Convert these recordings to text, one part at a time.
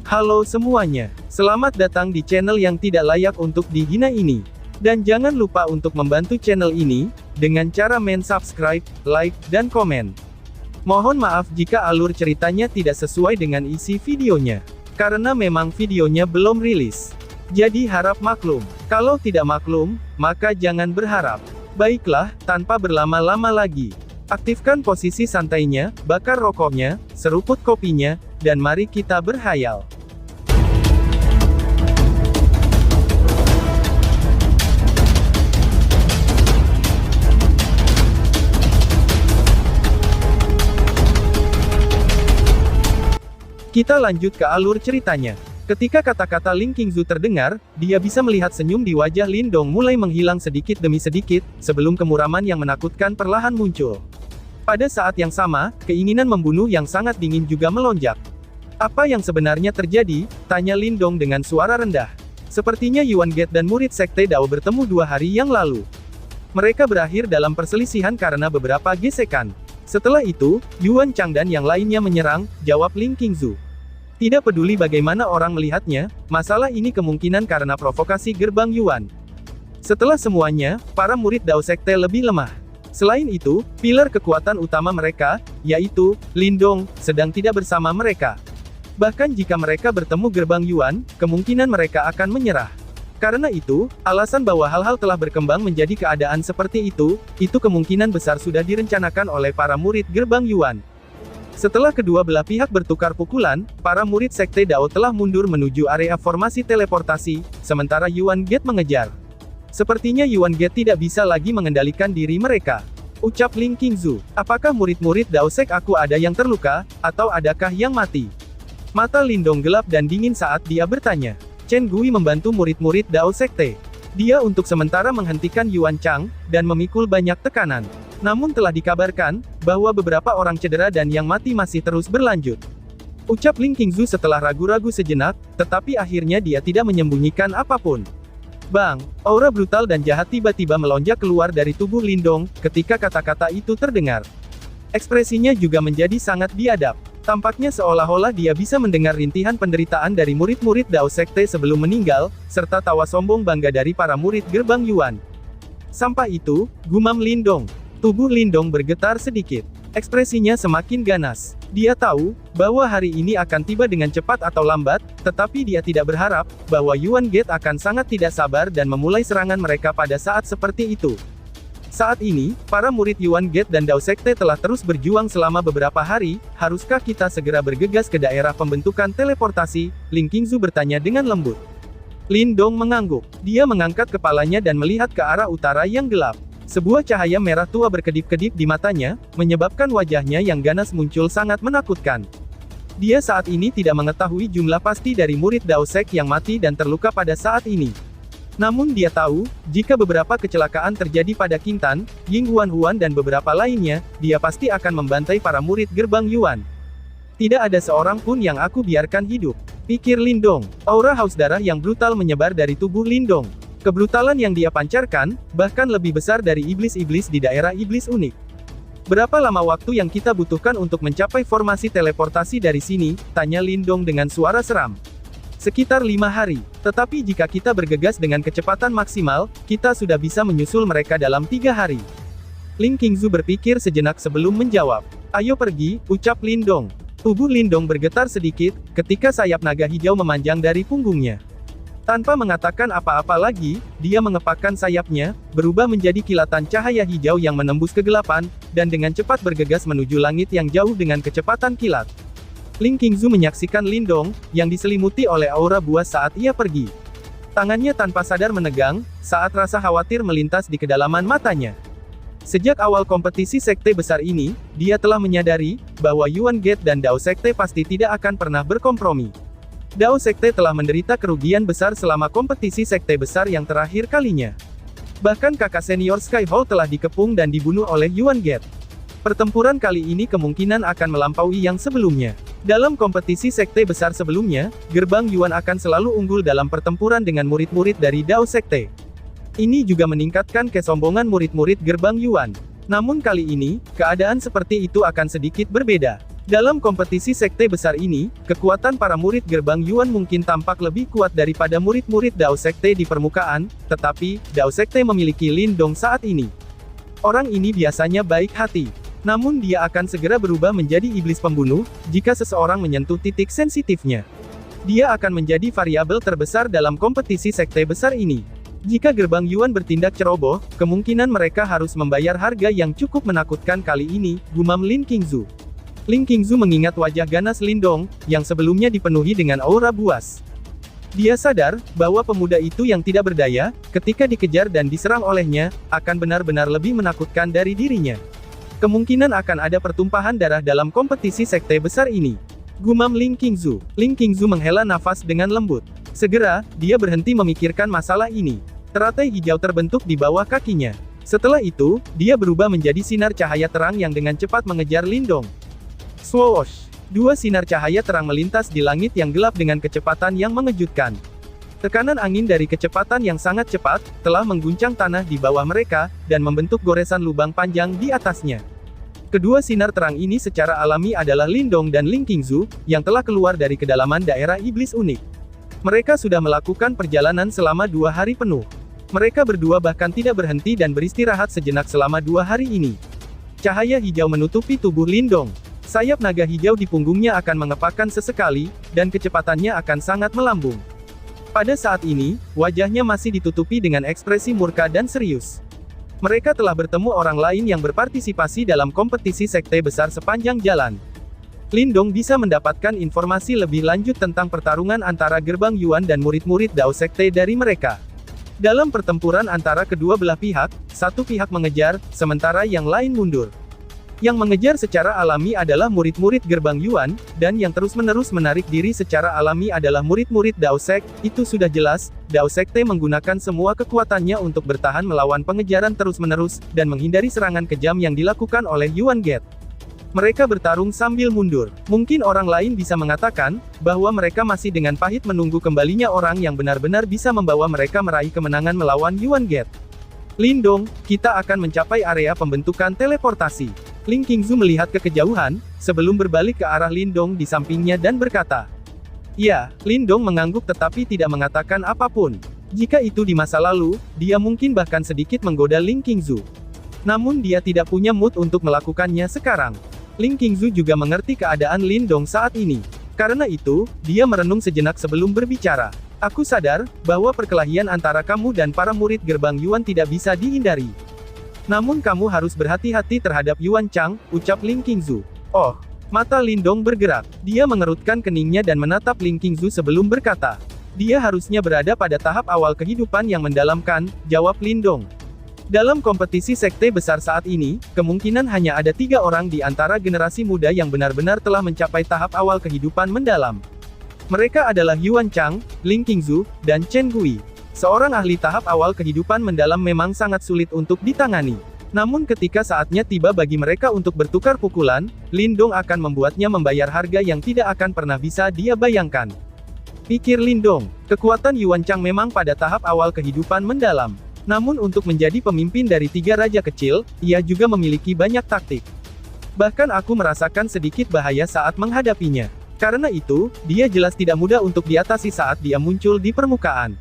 Halo semuanya, selamat datang di channel yang tidak layak untuk dihina ini. Dan jangan lupa untuk membantu channel ini, dengan cara subscribe, like, dan komen. Mohon maaf jika alur ceritanya tidak sesuai dengan isi videonya. Karena memang videonya belum rilis. Jadi harap maklum. Kalau tidak maklum, maka jangan berharap. Baiklah, tanpa berlama-lama lagi. Aktifkan posisi santainya, bakar rokoknya, seruput kopinya, dan mari kita berhayal. Kita lanjut ke alur ceritanya. Ketika kata-kata Ling Qingzu terdengar, dia bisa melihat senyum di wajah Lin Dong mulai menghilang sedikit demi sedikit, sebelum kemuraman yang menakutkan perlahan muncul. Pada saat yang sama, keinginan membunuh yang sangat dingin juga melonjak. Apa yang sebenarnya terjadi? Tanya Lin Dong dengan suara rendah. Sepertinya Yuan Gate dan murid Sekte Dao bertemu 2 hari yang lalu. Mereka berakhir dalam perselisihan karena beberapa gesekan. Setelah itu, Yuan Chang dan yang lainnya menyerang, jawab Ling Qingzu. Tidak peduli bagaimana orang melihatnya, masalah ini kemungkinan karena provokasi gerbang Yuan. Setelah semuanya, para murid Dao Sekte lebih lemah. Selain itu, pilar kekuatan utama mereka, yaitu Lin Dong, sedang tidak bersama mereka. Bahkan jika mereka bertemu gerbang Yuan, kemungkinan mereka akan menyerah. Karena itu, alasan bahwa hal-hal telah berkembang menjadi keadaan seperti itu kemungkinan besar sudah direncanakan oleh para murid gerbang Yuan. Setelah kedua belah pihak bertukar pukulan, para murid Sekte Dao telah mundur menuju area formasi teleportasi, sementara Yuan Gate mengejar. Sepertinya Yuan Gate tidak bisa lagi mengendalikan diri mereka. Ucap Ling Qingzu, apakah murid-murid Dao Sek aku ada yang terluka, atau adakah yang mati? Mata Lin Dong gelap dan dingin saat dia bertanya. Chen Gui membantu murid-murid Dao Sekte. Dia untuk sementara menghentikan Yuan Chang, dan memikul banyak tekanan. Namun telah dikabarkan, bahwa beberapa orang cedera dan yang mati masih terus berlanjut. Ucap Ling Qingzu setelah ragu-ragu sejenak, tetapi akhirnya dia tidak menyembunyikan apapun. Bang, aura brutal dan jahat tiba-tiba melonjak keluar dari tubuh Lin Dong, ketika kata-kata itu terdengar. Ekspresinya juga menjadi sangat biadab. Tampaknya seolah-olah dia bisa mendengar rintihan penderitaan dari murid-murid Dao Sekte sebelum meninggal, serta tawa sombong bangga dari para murid gerbang Yuan. Sampai itu, gumam Lin Dong. Tubuh Lin Dong bergetar sedikit. Ekspresinya semakin ganas. Dia tahu, bahwa hari ini akan tiba dengan cepat atau lambat, tetapi dia tidak berharap, bahwa Yuan Gate akan sangat tidak sabar dan memulai serangan mereka pada saat seperti itu. Saat ini, para murid Yuan Gate dan Dao Sekte telah terus berjuang selama beberapa hari, haruskah kita segera bergegas ke daerah pembentukan teleportasi? Ling Qingzu bertanya dengan lembut. Lin Dong mengangguk. Dia mengangkat kepalanya dan melihat ke arah utara yang gelap. Sebuah cahaya merah tua berkedip-kedip di matanya, menyebabkan wajahnya yang ganas muncul sangat menakutkan. Dia saat ini tidak mengetahui jumlah pasti dari murid Dao Sek yang mati dan terluka pada saat ini. Namun dia tahu, jika beberapa kecelakaan terjadi pada Qingtan, Ying Huan dan beberapa lainnya, dia pasti akan membantai para murid gerbang Yuan. Tidak ada seorang pun yang aku biarkan hidup, pikir Lin Dong. Aura haus darah yang brutal menyebar dari tubuh Lin Dong. Kebrutalan yang dia pancarkan, bahkan lebih besar dari iblis-iblis di daerah iblis unik. Berapa lama waktu yang kita butuhkan untuk mencapai formasi teleportasi dari sini? Tanya Lin Dong dengan suara seram. Sekitar 5 hari. Tetapi jika kita bergegas dengan kecepatan maksimal, kita sudah bisa menyusul mereka dalam 3 hari. Ling Qingzu berpikir sejenak sebelum menjawab. Ayo pergi, ucap Lin Dong. Tubuh Lin Dong bergetar sedikit, ketika sayap naga hijau memanjang dari punggungnya. Tanpa mengatakan apa-apa lagi, dia mengepakkan sayapnya, berubah menjadi kilatan cahaya hijau yang menembus kegelapan, dan dengan cepat bergegas menuju langit yang jauh dengan kecepatan kilat. Ling Qingzu menyaksikan Lin Dong, yang diselimuti oleh aura buas saat ia pergi. Tangannya tanpa sadar menegang, saat rasa khawatir melintas di kedalaman matanya. Sejak awal kompetisi sekte besar ini, dia telah menyadari, bahwa Yuan Gate dan Dao Sekte pasti tidak akan pernah berkompromi. Dao Sekte telah menderita kerugian besar selama kompetisi sekte besar yang terakhir kalinya. Bahkan kakak senior Sky Hall telah dikepung dan dibunuh oleh Yuan Gate. Pertempuran kali ini kemungkinan akan melampaui yang sebelumnya. Dalam kompetisi sekte besar sebelumnya, gerbang Yuan akan selalu unggul dalam pertempuran dengan murid-murid dari Dao Sekte. Ini juga meningkatkan kesombongan murid-murid gerbang Yuan. Namun kali ini, keadaan seperti itu akan sedikit berbeda. Dalam kompetisi sekte besar ini, kekuatan para murid gerbang Yuan mungkin tampak lebih kuat daripada murid-murid Dao Sekte di permukaan, tetapi, Dao Sekte memiliki Lin Dong saat ini. Orang ini biasanya baik hati. Namun dia akan segera berubah menjadi iblis pembunuh, jika seseorang menyentuh titik sensitifnya. Dia akan menjadi variabel terbesar dalam kompetisi sekte besar ini. Jika gerbang Yuan bertindak ceroboh, kemungkinan mereka harus membayar harga yang cukup menakutkan kali ini, gumam Lin Qingzu. Lin Qingzu mengingat wajah ganas Lin Dong, yang sebelumnya dipenuhi dengan aura buas. Dia sadar, bahwa pemuda itu yang tidak berdaya, ketika dikejar dan diserang olehnya, akan benar-benar lebih menakutkan dari dirinya. Kemungkinan akan ada pertumpahan darah dalam kompetisi sekte besar ini. Gumam Lin Qingzu. Lin Qingzu menghela nafas dengan lembut. Segera, dia berhenti memikirkan masalah ini. Teratai hijau terbentuk di bawah kakinya. Setelah itu, dia berubah menjadi sinar cahaya terang yang dengan cepat mengejar Lin Dong. Swoosh! Dua sinar cahaya terang melintas di langit yang gelap dengan kecepatan yang mengejutkan. Tekanan angin dari kecepatan yang sangat cepat, telah mengguncang tanah di bawah mereka, dan membentuk goresan lubang panjang di atasnya. Kedua sinar terang ini secara alami adalah Lin Dong dan Lin Qingzu, yang telah keluar dari kedalaman daerah iblis unik. Mereka sudah melakukan perjalanan selama 2 hari penuh. Mereka berdua bahkan tidak berhenti dan beristirahat sejenak selama 2 hari ini. Cahaya hijau menutupi tubuh Lin Dong. Sayap naga hijau di punggungnya akan mengepakkan sesekali, dan kecepatannya akan sangat melambung. Pada saat ini, wajahnya masih ditutupi dengan ekspresi murka dan serius. Mereka telah bertemu orang lain yang berpartisipasi dalam kompetisi sekte besar sepanjang jalan. Lin Dong bisa mendapatkan informasi lebih lanjut tentang pertarungan antara gerbang Yuan dan murid-murid Dao Sekte dari mereka. Dalam pertempuran antara kedua belah pihak, satu pihak mengejar, sementara yang lain mundur. Yang mengejar secara alami adalah murid-murid gerbang Yuan, dan yang terus-menerus menarik diri secara alami adalah murid-murid Dao Sek. Itu sudah jelas, Dao Sekte menggunakan semua kekuatannya untuk bertahan melawan pengejaran terus-menerus, dan menghindari serangan kejam yang dilakukan oleh Yuan Gate. Mereka bertarung sambil mundur. Mungkin orang lain bisa mengatakan, bahwa mereka masih dengan pahit menunggu kembalinya orang yang benar-benar bisa membawa mereka meraih kemenangan melawan Yuan Gate. Lin Dong, kita akan mencapai area pembentukan teleportasi. Lin Qingzu melihat ke kejauhan, sebelum berbalik ke arah Lin Dong di sampingnya dan berkata. Ya, Lin Dong mengangguk tetapi tidak mengatakan apapun. Jika itu di masa lalu, dia mungkin bahkan sedikit menggoda Lin Qingzu. Namun dia tidak punya mood untuk melakukannya sekarang. Lin Qingzu juga mengerti keadaan Lin Dong saat ini. Karena itu, dia merenung sejenak sebelum berbicara. Aku sadar, bahwa perkelahian antara kamu dan para murid gerbang Yuan tidak bisa dihindari. Namun kamu harus berhati-hati terhadap Yuan Chang, ucap Lin Qingzu. Oh, mata Lin Dong bergerak. Dia mengerutkan keningnya dan menatap Lin Qingzu sebelum berkata. Dia harusnya berada pada tahap awal kehidupan yang mendalamkan, jawab Lin Dong. Dalam kompetisi sekte besar saat ini, kemungkinan hanya ada 3 orang di antara generasi muda yang benar-benar telah mencapai tahap awal kehidupan mendalam. Mereka adalah Yuan Chang, Lin Qingzu, dan Chen Gui. Seorang ahli tahap awal kehidupan mendalam memang sangat sulit untuk ditangani. Namun ketika saatnya tiba bagi mereka untuk bertukar pukulan, Lin Dong akan membuatnya membayar harga yang tidak akan pernah bisa dia bayangkan. Pikir Lin Dong, kekuatan Yuan Chang memang pada tahap awal kehidupan mendalam. Namun untuk menjadi pemimpin dari 3 raja kecil, ia juga memiliki banyak taktik. Bahkan aku merasakan sedikit bahaya saat menghadapinya. Karena itu, dia jelas tidak mudah untuk diatasi saat dia muncul di permukaan.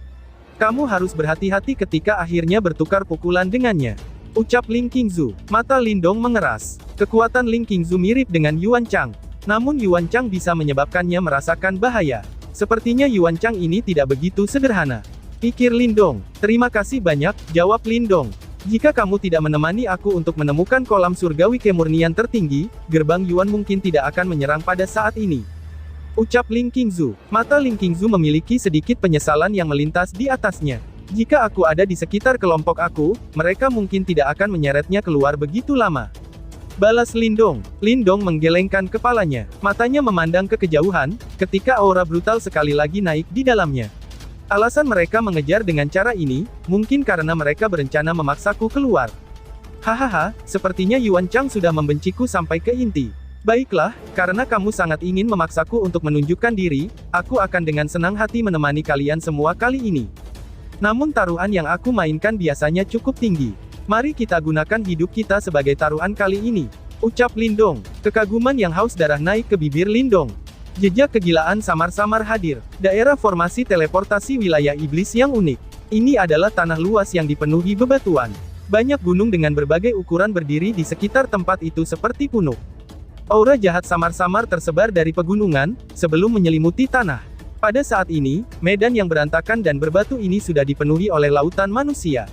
Kamu harus berhati-hati ketika akhirnya bertukar pukulan dengannya. Ucap Lin Qingzu. Mata Lin Dong mengeras. Kekuatan Lin Qingzu mirip dengan Yuan Chang. Namun Yuan Chang bisa menyebabkannya merasakan bahaya. Sepertinya Yuan Chang ini tidak begitu sederhana. Pikir Lin Dong. Terima kasih banyak, jawab Lin Dong. Jika kamu tidak menemani aku untuk menemukan kolam surgawi kemurnian tertinggi, gerbang Yuan mungkin tidak akan menyerang pada saat ini. Ucap Lin Qingzu. Mata Lin Qingzu memiliki sedikit penyesalan yang melintas di atasnya. Jika aku ada di sekitar kelompok aku, mereka mungkin tidak akan menyeretnya keluar begitu lama. Balas Lin Dong. Lin Dong menggelengkan kepalanya. Matanya memandang ke kejauhan, ketika aura brutal sekali lagi naik di dalamnya. Alasan mereka mengejar dengan cara ini, mungkin karena mereka berencana memaksaku keluar. Hahaha, sepertinya Yuan Chang sudah membenciku sampai ke inti. Baiklah, karena kamu sangat ingin memaksaku untuk menunjukkan diri, aku akan dengan senang hati menemani kalian semua kali ini. Namun taruhan yang aku mainkan biasanya cukup tinggi. Mari kita gunakan hidup kita sebagai taruhan kali ini. Ucap Lindong. Kekaguman yang haus darah naik ke bibir Lindong. Jejak kegilaan samar-samar hadir. Daerah formasi teleportasi wilayah iblis yang unik. Ini adalah tanah luas yang dipenuhi bebatuan. Banyak gunung dengan berbagai ukuran berdiri di sekitar tempat itu seperti punuk. Aura jahat samar-samar tersebar dari pegunungan, sebelum menyelimuti tanah. Pada saat ini, medan yang berantakan dan berbatu ini sudah dipenuhi oleh lautan manusia.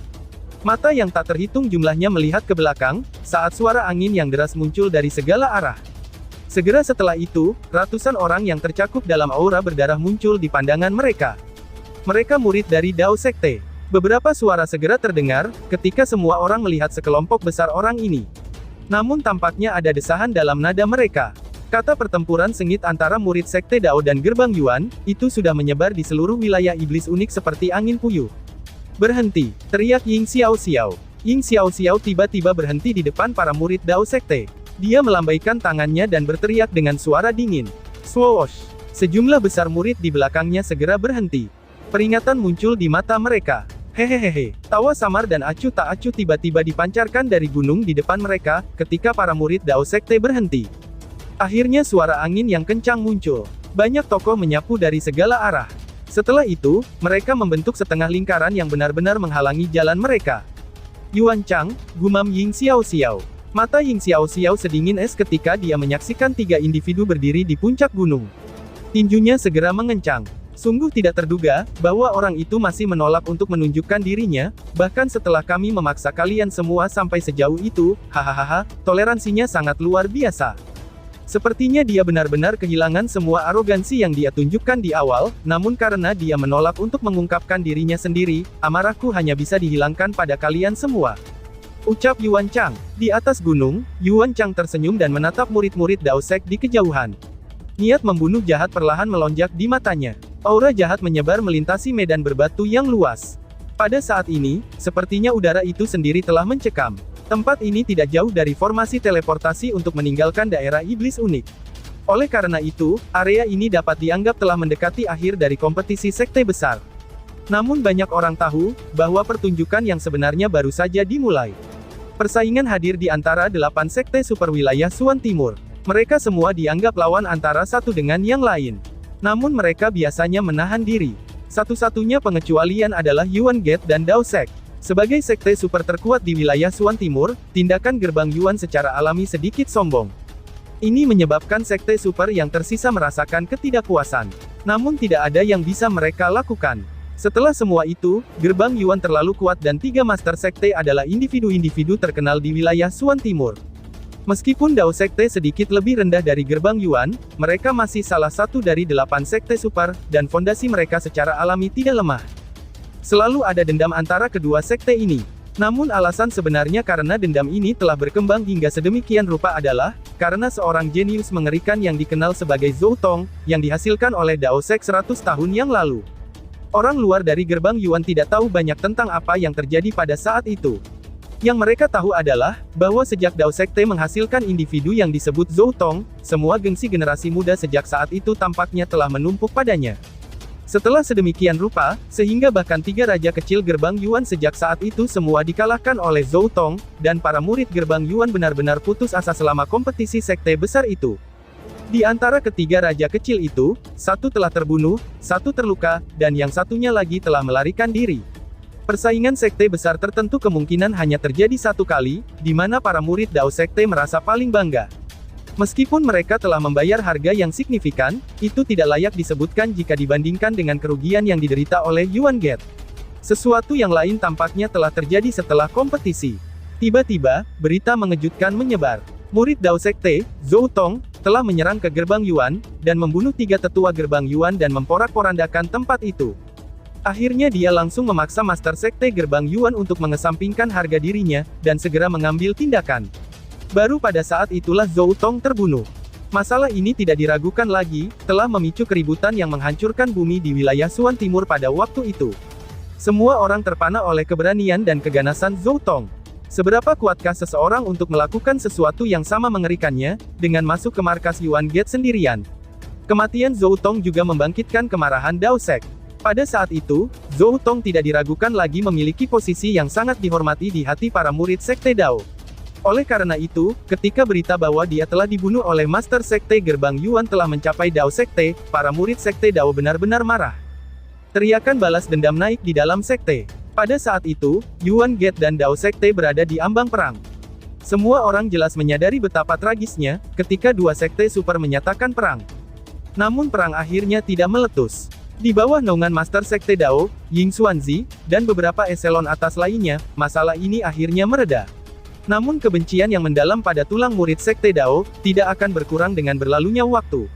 Mata yang tak terhitung jumlahnya melihat ke belakang, saat suara angin yang deras muncul dari segala arah. Segera setelah itu, ratusan orang yang tercakup dalam aura berdarah muncul di pandangan mereka. Mereka murid dari Dao Sekte. Beberapa suara segera terdengar, ketika semua orang melihat sekelompok besar orang ini. Namun tampaknya ada desahan dalam nada mereka. Kata pertempuran sengit antara murid Sekte Dao dan Gerbang Yuan, itu sudah menyebar di seluruh wilayah iblis unik seperti angin puyuh. Berhenti, teriak Ying Xiao Xiao. Ying Xiao Xiao tiba-tiba berhenti di depan para murid Dao Sekte. Dia melambaikan tangannya dan berteriak dengan suara dingin. Swoosh! Sejumlah besar murid di belakangnya segera berhenti. Peringatan muncul di mata mereka. Hehehehe. Tawa samar dan acuh tak acuh tiba-tiba dipancarkan dari gunung di depan mereka, ketika para murid Dao Sekte berhenti. Akhirnya suara angin yang kencang muncul. Banyak tokoh menyapu dari segala arah. Setelah itu, mereka membentuk setengah lingkaran yang benar-benar menghalangi jalan mereka. Yuan Chang, gumam Ying Xiao Xiao. Mata Ying Xiao Xiao sedingin es ketika dia menyaksikan tiga individu berdiri di puncak gunung. Tinjunya segera mengencang. Sungguh tidak terduga, bahwa orang itu masih menolak untuk menunjukkan dirinya, bahkan setelah kami memaksa kalian semua sampai sejauh itu, hahaha, toleransinya sangat luar biasa. Sepertinya dia benar-benar kehilangan semua arogansi yang dia tunjukkan di awal, namun karena dia menolak untuk mengungkapkan dirinya sendiri, amarahku hanya bisa dihilangkan pada kalian semua. Ucap Yuan Chang. Di atas gunung, Yuan Chang tersenyum dan menatap murid-murid Dao Sek di kejauhan. Niat membunuh jahat perlahan melonjak di matanya. Aura jahat menyebar melintasi medan berbatu yang luas. Pada saat ini, sepertinya udara itu sendiri telah mencekam. Tempat ini tidak jauh dari formasi teleportasi untuk meninggalkan daerah iblis unik. Oleh karena itu, area ini dapat dianggap telah mendekati akhir dari kompetisi sekte besar. Namun banyak orang tahu, bahwa pertunjukan yang sebenarnya baru saja dimulai. Persaingan hadir di antara 8 sekte super wilayah Suan Timur. Mereka semua dianggap lawan antara satu dengan yang lain. Namun mereka biasanya menahan diri. Satu-satunya pengecualian adalah Yuan Gate dan Dao Sek. Sebagai sekte super terkuat di wilayah Suan Timur, tindakan Gerbang Yuan secara alami sedikit sombong. Ini menyebabkan sekte super yang tersisa merasakan ketidakpuasan. Namun tidak ada yang bisa mereka lakukan. Setelah semua itu, Gerbang Yuan terlalu kuat dan 3 Master Sekte adalah individu-individu terkenal di wilayah Suan Timur. Meskipun Dao Sekte sedikit lebih rendah dari Gerbang Yuan, mereka masih salah satu dari 8 Sekte Super, dan fondasi mereka secara alami tidak lemah. Selalu ada dendam antara kedua sekte ini. Namun alasan sebenarnya karena dendam ini telah berkembang hingga sedemikian rupa adalah, karena seorang jenius mengerikan yang dikenal sebagai Zhou Tong, yang dihasilkan oleh Dao Sek 100 tahun yang lalu. Orang luar dari Gerbang Yuan tidak tahu banyak tentang apa yang terjadi pada saat itu. Yang mereka tahu adalah, bahwa sejak Dao Sekte menghasilkan individu yang disebut Zhou Tong, semua gengsi generasi muda sejak saat itu tampaknya telah menumpuk padanya. Setelah sedemikian rupa, sehingga bahkan 3 raja kecil Gerbang Yuan sejak saat itu semua dikalahkan oleh Zhou Tong, dan para murid Gerbang Yuan benar-benar putus asa selama kompetisi sekte besar itu. Di antara ketiga raja kecil itu, satu telah terbunuh, satu terluka, dan yang satunya lagi telah melarikan diri. Persaingan sekte besar tertentu kemungkinan hanya terjadi satu kali, di mana para murid Dao Sekte merasa paling bangga. Meskipun mereka telah membayar harga yang signifikan, itu tidak layak disebutkan jika dibandingkan dengan kerugian yang diderita oleh Yuan Gate. Sesuatu yang lain tampaknya telah terjadi setelah kompetisi. Tiba-tiba, berita mengejutkan menyebar. Murid Dao Sekte, Zhou Tong, telah menyerang ke Gerbang Yuan, dan membunuh 3 tetua Gerbang Yuan dan memporak-porandakan tempat itu. Akhirnya dia langsung memaksa Master Sekte Gerbang Yuan untuk mengesampingkan harga dirinya, dan segera mengambil tindakan. Baru pada saat itulah Zhou Tong terbunuh. Masalah ini tidak diragukan lagi, telah memicu keributan yang menghancurkan bumi di wilayah Suan Timur pada waktu itu. Semua orang terpana oleh keberanian dan keganasan Zhou Tong. Seberapa kuatkah seseorang untuk melakukan sesuatu yang sama mengerikannya, dengan masuk ke markas Yuan Gate sendirian? Kematian Zhou Tong juga membangkitkan kemarahan Dao Sek. Pada saat itu, Zhou Tong tidak diragukan lagi memiliki posisi yang sangat dihormati di hati para murid Sekte Dao. Oleh karena itu, ketika berita bahwa dia telah dibunuh oleh Master Sekte Gerbang Yuan telah mencapai Dao Sekte, para murid Sekte Dao benar-benar marah. Teriakan balas dendam naik di dalam sekte. Pada saat itu, Yuan Gate dan Dao Sekte berada di ambang perang. Semua orang jelas menyadari betapa tragisnya, ketika dua sekte super menyatakan perang. Namun perang akhirnya tidak meletus. Di bawah naungan Master Sekte Dao, Ying Xuanzi, dan beberapa eselon atas lainnya, masalah ini akhirnya mereda. Namun kebencian yang mendalam pada tulang murid Sekte Dao, tidak akan berkurang dengan berlalunya waktu.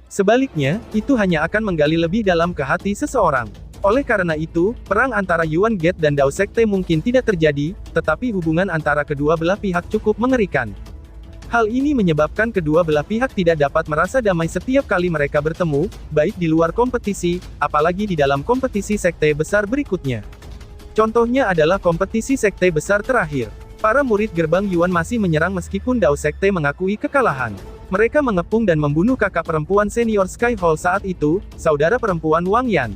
Sebaliknya, itu hanya akan menggali lebih dalam ke hati seseorang. Oleh karena itu, perang antara Yuan Gate dan Dao Sekte mungkin tidak terjadi, tetapi hubungan antara kedua belah pihak cukup mengerikan. Hal ini menyebabkan kedua belah pihak tidak dapat merasa damai setiap kali mereka bertemu, baik di luar kompetisi, apalagi di dalam kompetisi sekte besar berikutnya. Contohnya adalah kompetisi sekte besar terakhir. Para murid gerbang Yuan masih menyerang meskipun Dao Sekte mengakui kekalahan. Mereka mengepung dan membunuh kakak perempuan senior Sky Hall saat itu, saudara perempuan Wang Yan.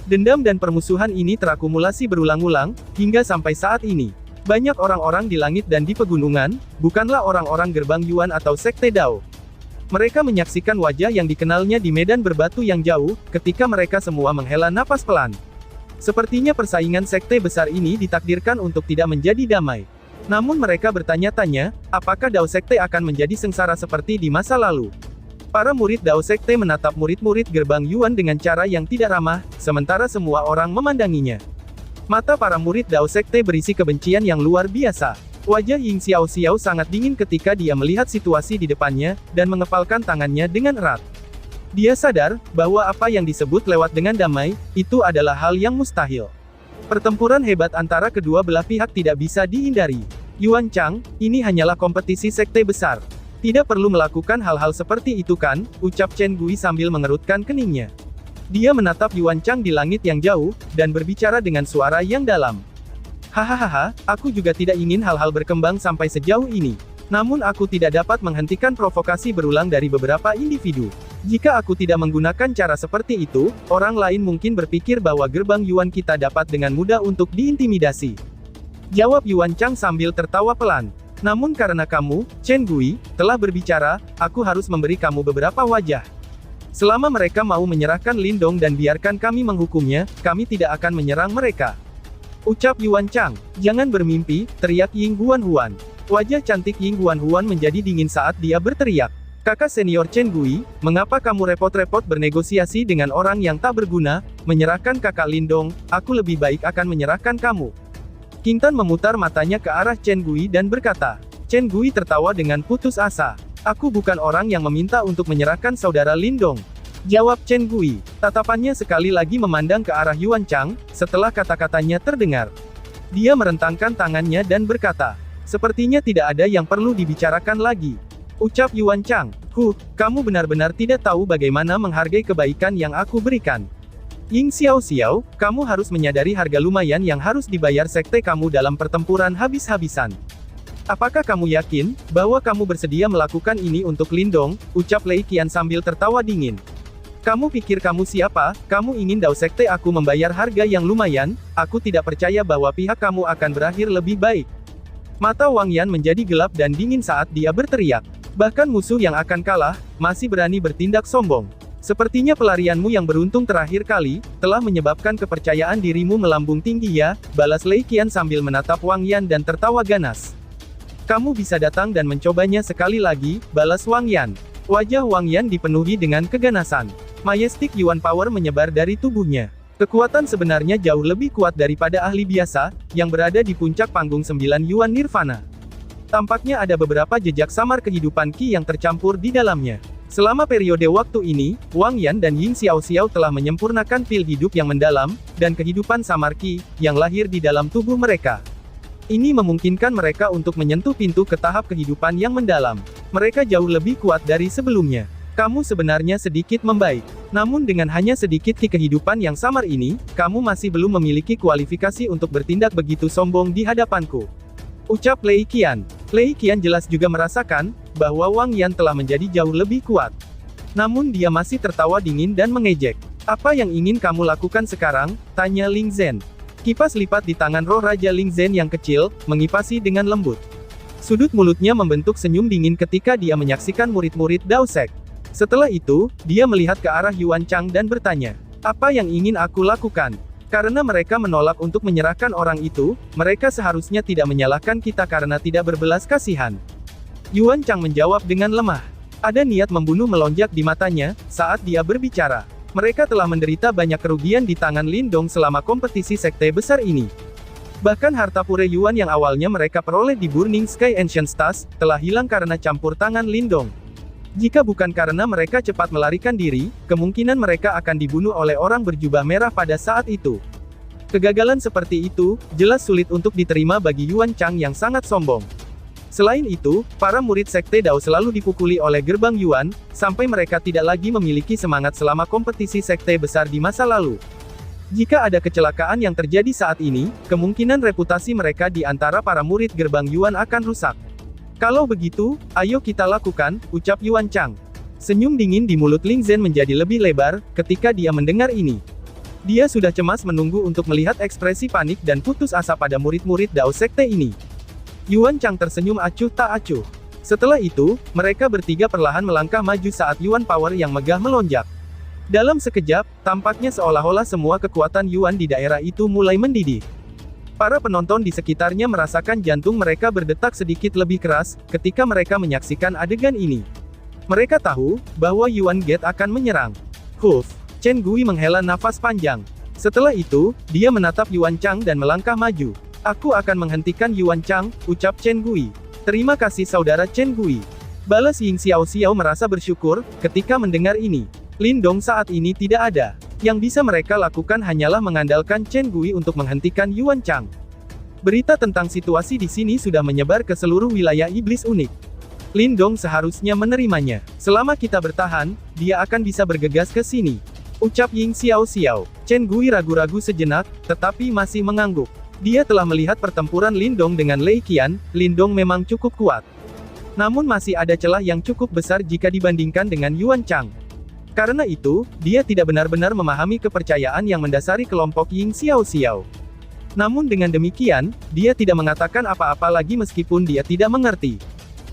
Dendam dan permusuhan ini terakumulasi berulang-ulang, hingga sampai saat ini. Banyak orang-orang di langit dan di pegunungan, bukanlah orang-orang gerbang Yuan atau Sekte Dao. Mereka menyaksikan wajah yang dikenalnya di medan berbatu yang jauh, ketika mereka semua menghela napas pelan. Sepertinya persaingan sekte besar ini ditakdirkan untuk tidak menjadi damai. Namun mereka bertanya-tanya, apakah Dao Sekte akan menjadi sengsara seperti di masa lalu? Para murid Dao Sekte menatap murid-murid gerbang Yuan dengan cara yang tidak ramah, sementara semua orang memandanginya. Mata para murid Dao Sekte berisi kebencian yang luar biasa. Wajah Ying Xiao sangat dingin ketika dia melihat situasi di depannya, dan mengepalkan tangannya dengan erat. Dia sadar, bahwa apa yang disebut lewat dengan damai, itu adalah hal yang mustahil. Pertempuran hebat antara kedua belah pihak tidak bisa dihindari. Yuan Chang, ini hanyalah kompetisi sekte besar. Tidak perlu melakukan hal-hal seperti itu kan, ucap Chen Gui sambil mengerutkan keningnya. Dia menatap Yuan Chang di langit yang jauh, dan berbicara dengan suara yang dalam. Hahaha, aku juga tidak ingin hal-hal berkembang sampai sejauh ini. Namun aku tidak dapat menghentikan provokasi berulang dari beberapa individu. Jika aku tidak menggunakan cara seperti itu, orang lain mungkin berpikir bahwa gerbang Yuan kita dapat dengan mudah untuk diintimidasi. Jawab Yuan Chang sambil tertawa pelan. Namun karena kamu, Chen Gui, telah berbicara, aku harus memberi kamu beberapa wajah. Selama mereka mau menyerahkan Lindong dan biarkan kami menghukumnya, kami tidak akan menyerang mereka. Ucap Yuan Chang. Jangan bermimpi, teriak Ying Huan. Wajah cantik Ying Huan menjadi dingin saat dia berteriak. Kakak senior Chen Gui, mengapa kamu repot-repot bernegosiasi dengan orang yang tak berguna, menyerahkan kakak Lindong, aku lebih baik akan menyerahkan kamu. King Tan memutar matanya ke arah Chen Gui dan berkata. Chen Gui tertawa dengan putus asa. Aku bukan orang yang meminta untuk menyerahkan saudara Lindong. Jawab Chen Gui. Tatapannya sekali lagi memandang ke arah Yuan Chang, setelah kata-katanya terdengar. Dia merentangkan tangannya dan berkata, sepertinya tidak ada yang perlu dibicarakan lagi. Ucap Yuan Chang. Kamu benar-benar tidak tahu bagaimana menghargai kebaikan yang aku berikan. Ying Xiao, kamu harus menyadari harga lumayan yang harus dibayar sekte kamu dalam pertempuran habis-habisan. Apakah kamu yakin, bahwa kamu bersedia melakukan ini untuk Lindong? Ucap Lei Qian sambil tertawa dingin. Kamu pikir kamu siapa? Kamu ingin Dao Sekte aku membayar harga yang lumayan? Aku tidak percaya bahwa pihak kamu akan berakhir lebih baik. Mata Wang Yan menjadi gelap dan dingin saat dia berteriak. Bahkan musuh yang akan kalah, masih berani bertindak sombong. Sepertinya pelarianmu yang beruntung terakhir kali, telah menyebabkan kepercayaan dirimu melambung tinggi ya, balas Lei Qian sambil menatap Wang Yan dan tertawa ganas. Kamu bisa datang dan mencobanya sekali lagi, balas Wang Yan. Wajah Wang Yan dipenuhi dengan keganasan. Majestic Yuan Power menyebar dari tubuhnya. Kekuatan sebenarnya jauh lebih kuat daripada ahli biasa, yang berada di puncak panggung 9 Yuan Nirvana. Tampaknya ada beberapa jejak samar kehidupan Qi yang tercampur di dalamnya. Selama periode waktu ini, Wang Yan dan Ying Xiao telah menyempurnakan pil hidup yang mendalam, dan kehidupan samar Qi, yang lahir di dalam tubuh mereka. Ini memungkinkan mereka untuk menyentuh pintu ke tahap kehidupan yang mendalam. Mereka jauh lebih kuat dari sebelumnya. Kamu sebenarnya sedikit membaik. Namun dengan hanya sedikit Qi kehidupan yang samar ini, kamu masih belum memiliki kualifikasi untuk bertindak begitu sombong di hadapanku. Ucap Lei Qian. Lei Qian jelas juga merasakan, bahwa Wang Yan telah menjadi jauh lebih kuat. Namun dia masih tertawa dingin dan mengejek. Apa yang ingin kamu lakukan sekarang? Tanya Ling Zhen. Kipas lipat di tangan roh Raja Ling Zhen yang kecil, mengipasi dengan lembut. Sudut mulutnya membentuk senyum dingin ketika dia menyaksikan murid-murid Dao Sek. Setelah itu, dia melihat ke arah Yuan Chang dan bertanya, "Apa yang ingin aku lakukan?" Karena mereka menolak untuk menyerahkan orang itu, mereka seharusnya tidak menyalahkan kita karena tidak berbelas kasihan. Yuan Chang menjawab dengan lemah. Ada niat membunuh melonjak di matanya, saat dia berbicara. Mereka telah menderita banyak kerugian di tangan Lindong selama kompetisi sekte besar ini. Bahkan harta pure Yuan yang awalnya mereka peroleh di Burning Sky Ancient Stars, telah hilang karena campur tangan Lindong. Jika bukan karena mereka cepat melarikan diri, kemungkinan mereka akan dibunuh oleh orang berjubah merah pada saat itu. Kegagalan seperti itu, jelas sulit untuk diterima bagi Yuan Chang yang sangat sombong. Selain itu, para murid Sekte Dao selalu dipukuli oleh gerbang Yuan, sampai mereka tidak lagi memiliki semangat selama kompetisi sekte besar di masa lalu. Jika ada kecelakaan yang terjadi saat ini, kemungkinan reputasi mereka di antara para murid gerbang Yuan akan rusak. Kalau begitu, ayo kita lakukan, ucap Yuan Chang. Senyum dingin di mulut Ling Zhen menjadi lebih lebar, ketika dia mendengar ini. Dia sudah cemas menunggu untuk melihat ekspresi panik dan putus asa pada murid-murid Dao Sekte ini. Yuan Chang tersenyum acuh tak acuh. Setelah itu, mereka bertiga perlahan melangkah maju saat Yuan Power yang megah melonjak. Dalam sekejap, tampaknya seolah-olah semua kekuatan Yuan di daerah itu mulai mendidih. Para penonton di sekitarnya merasakan jantung mereka berdetak sedikit lebih keras, ketika mereka menyaksikan adegan ini. Mereka tahu, bahwa Yuan Gate akan menyerang. Huff, Chen Gui menghela nafas panjang. Setelah itu, dia menatap Yuan Chang dan melangkah maju. Aku akan menghentikan Yuan Chang, ucap Chen Gui. Terima kasih saudara Chen Gui. Balas Ying Xiao Xiao merasa bersyukur, ketika mendengar ini. Lindong saat ini tidak ada. Yang bisa mereka lakukan hanyalah mengandalkan Chen Gui untuk menghentikan Yuan Chang. Berita tentang situasi di sini sudah menyebar ke seluruh wilayah iblis unik. Lindong seharusnya menerimanya. Selama kita bertahan, dia akan bisa bergegas ke sini. Ucap Ying Xiao Xiao. Chen Gui ragu-ragu sejenak, tetapi masih mengangguk. Dia telah melihat pertempuran Lindong dengan Lei Qian, Lindong memang cukup kuat. Namun masih ada celah yang cukup besar jika dibandingkan dengan Yuan Chang. Karena itu, dia tidak benar-benar memahami kepercayaan yang mendasari kelompok Ying Xiao Xiao. Namun dengan demikian, dia tidak mengatakan apa-apa lagi meskipun dia tidak mengerti.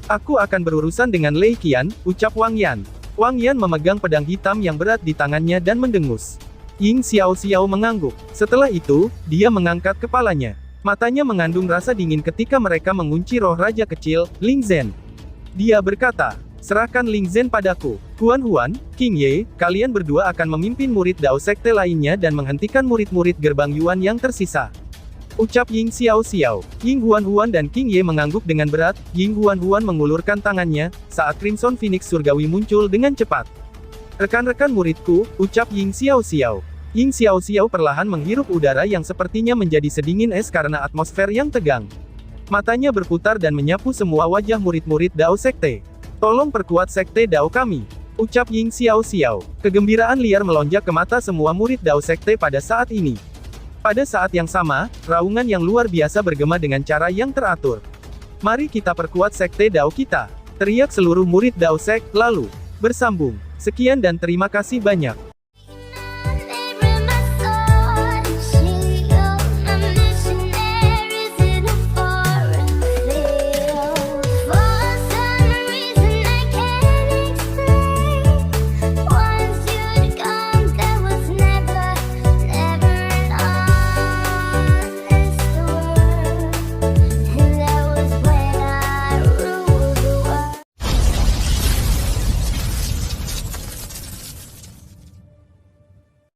Aku akan berurusan dengan Lei Qian, ucap Wang Yan. Wang Yan memegang pedang hitam yang berat di tangannya dan mendengus. Ying Xiao Xiao mengangguk. Setelah itu, dia mengangkat kepalanya. Matanya mengandung rasa dingin ketika mereka mengunci roh raja kecil, Ling Zhen. Dia berkata, serahkan Ling Zhen padaku. Huan, King Ye, kalian berdua akan memimpin murid Dao Sekte lainnya dan menghentikan murid-murid gerbang Yuan yang tersisa. Ucap Ying Xiao Xiao. Ying Huan dan King Ye mengangguk dengan berat. Ying Huan mengulurkan tangannya, saat Crimson Phoenix Surgawi muncul dengan cepat. Rekan-rekan muridku, ucap Ying Xiao Xiao. Ying Xiao Xiao perlahan menghirup udara yang sepertinya menjadi sedingin es karena atmosfer yang tegang. Matanya berputar dan menyapu semua wajah murid-murid Dao Sekte. Tolong perkuat Sekte Dao kami. Ucap Ying Xiao Xiao. Kegembiraan liar melonjak ke mata semua murid Dao Sekte pada saat ini. Pada saat yang sama, raungan yang luar biasa bergema dengan cara yang teratur. Mari kita perkuat Sekte Dao kita. Teriak seluruh murid Dao Sek, lalu bersambung. Sekian dan terima kasih banyak.